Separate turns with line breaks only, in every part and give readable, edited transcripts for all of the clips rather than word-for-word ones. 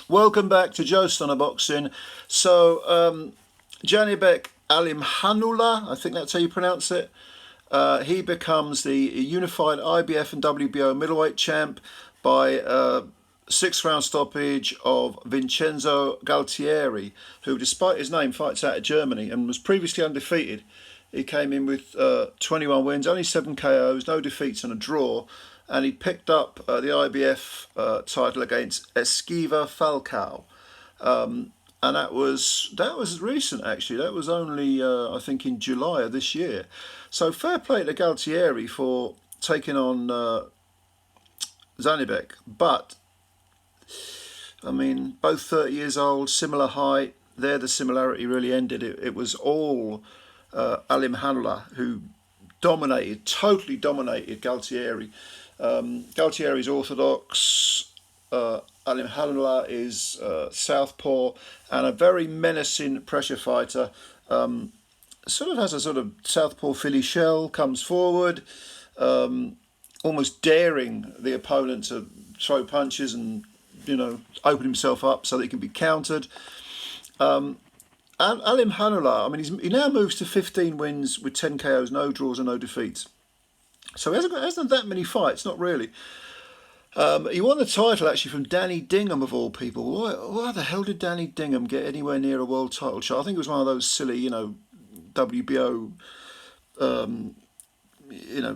Welcome back to Joe Stunner Boxing. So, ZHANIBEK ALIMHANULY, I think that's how you pronounce it. He becomes the unified IBF and WBO middleweight champ by 6th-round stoppage of Vincenzo Gualtieri, who, despite his name, fights out of Germany and was previously undefeated. He came in with 21 wins, only 7 KOs, no defeats and a draw. And he picked up the IBF title against Esquiva Falcao, and that was recent actually. That was only I think in July of this year. So fair play to Gualtieri for taking on ZHANIBEK, but I mean both 30 years old, similar height. There the similarity really ended. It was all ALIMHANULY who totally dominated Gualtieri. Gualtieri's orthodox, ALIMHANULY is southpaw, and a very menacing pressure fighter. Sort of has a sort of southpaw Philly shell, comes forward, almost daring the opponent to throw punches and, open himself up so that he can be countered. ALIMHANULY, I mean, he now moves to 15 wins with 10 KOs, no draws and no defeats. So he hasn't done that many fights, not really. He won the title actually from Danny Dingham of all people. Why the hell did Danny Dingham get anywhere near a world title shot? I think it was one of those silly, WBO,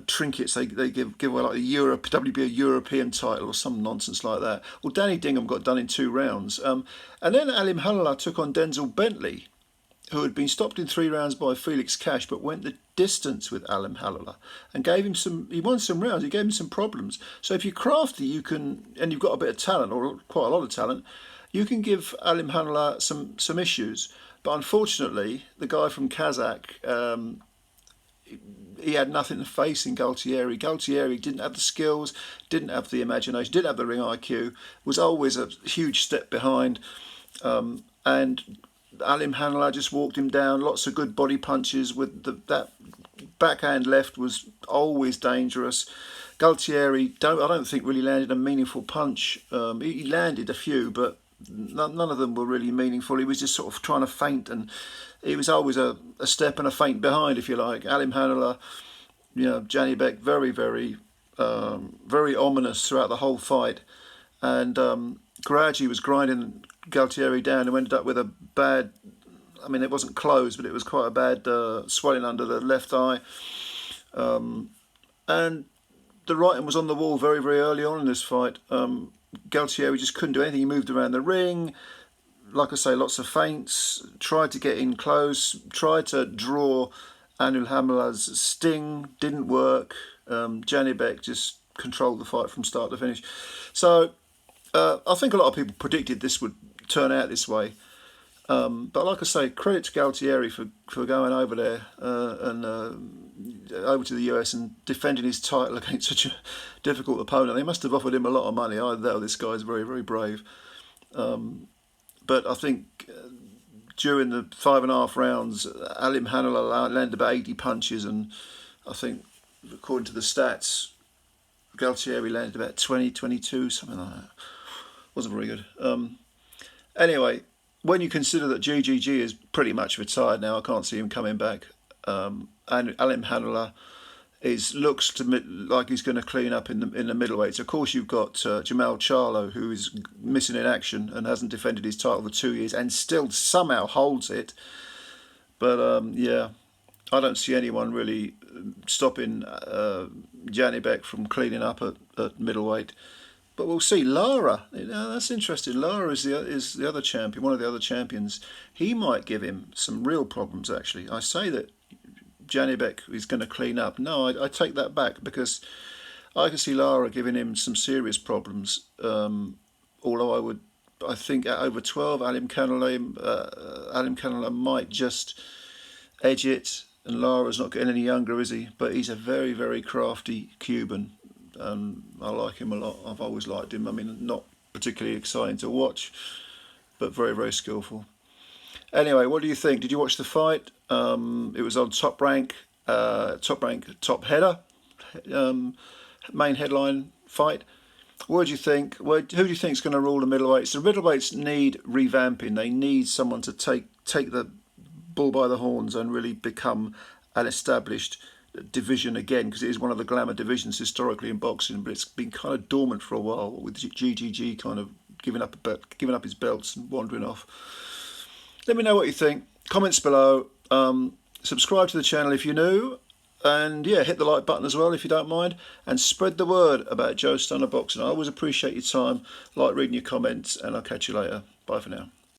trinkets they give away, like the WBO European title or some nonsense like that. Well, Danny Dingham got done in 2 rounds, and then ALIMHANULY took on Denzel Bentley, who had been stopped in 3 rounds by Felix Cash, but went the distance with ALIMHANULY and gave him he won some rounds, he gave him some problems. So if you're crafty, you can, and you've got a bit of talent, or quite a lot of talent, you can give ALIMHANULY some issues. But unfortunately, the guy from Kazakh, he had nothing to face in Gualtieri. Gualtieri didn't have the skills, didn't have the imagination, didn't have the ring IQ, was always a huge step behind, and ALIMHANULY just walked him down. Lots of good body punches with that backhand left was always dangerous. Gualtieri, I don't think really landed a meaningful punch. He landed a few, but none of them were really meaningful. He was just sort of trying to feint, and he was always a step and a feint behind, if you like. ALIMHANULY, ZHANIBEK, very, very, very ominous throughout the whole fight, and gradually was grinding Gualtieri down and ended up with a bad, I mean it wasn't closed, but it was quite a bad swelling under the left eye, and the writing was on the wall very, very early on in this fight. Gualtieri just couldn't do anything. He moved around the ring, like I say, lots of feints, tried to get in close, tried to draw ALIMHANULY's sting, didn't work. ZHANIBEK just controlled the fight from start to finish. So I think a lot of people predicted this would turn out this way, but like I say, credit to Gualtieri for going over there and over to the US and defending his title against such a difficult opponent. They must have offered him a lot of money. Either that or this guy's very, very brave. But I think during the 5.5 rounds, ALIMHANULY landed about 80 punches, and I think, according to the stats, Gualtieri landed about 20, 22, something like that. Wasn't very good. Anyway, when you consider that GGG is pretty much retired now, I can't see him coming back. And ALIMHANULY looks to me like he's going to clean up in the middleweights. Of course, you've got Jamal Charlo, who is missing in action and hasn't defended his title for 2 years and still somehow holds it. But yeah, I don't see anyone really stopping ZHANIBEK from cleaning up at middleweight. But we'll see. Lara, that's interesting. Lara is the other champion, one of the other champions. He might give him some real problems, actually. I say that ZHANIBEK is going to clean up. No, I take that back, because I can see Lara giving him some serious problems. Although I think at over 12, ALIMHANULY might just edge it. And Lara's not getting any younger, is he? But he's a very, very crafty Cuban, and I like him a lot. I've always liked him. I mean, not particularly exciting to watch, but very, very skillful. Anyway, what do you think? Did you watch the fight? It was on Top Rank, Top Header, main headline fight. What do you think? Who do you think is going to rule the middleweights? The middleweights need revamping. They need someone to take the bull by the horns and really become an established division again, because it is one of the glamour divisions historically in boxing, but it's been kind of dormant for a while with GGG kind of giving up his belts and wandering off. Let me know what you think. Comments below. Subscribe to the channel if you're new. And yeah, hit the like button as well if you don't mind. And spread the word about Joe Stunner Boxing. I always appreciate your time. Like reading your comments, and I'll catch you later. Bye for now.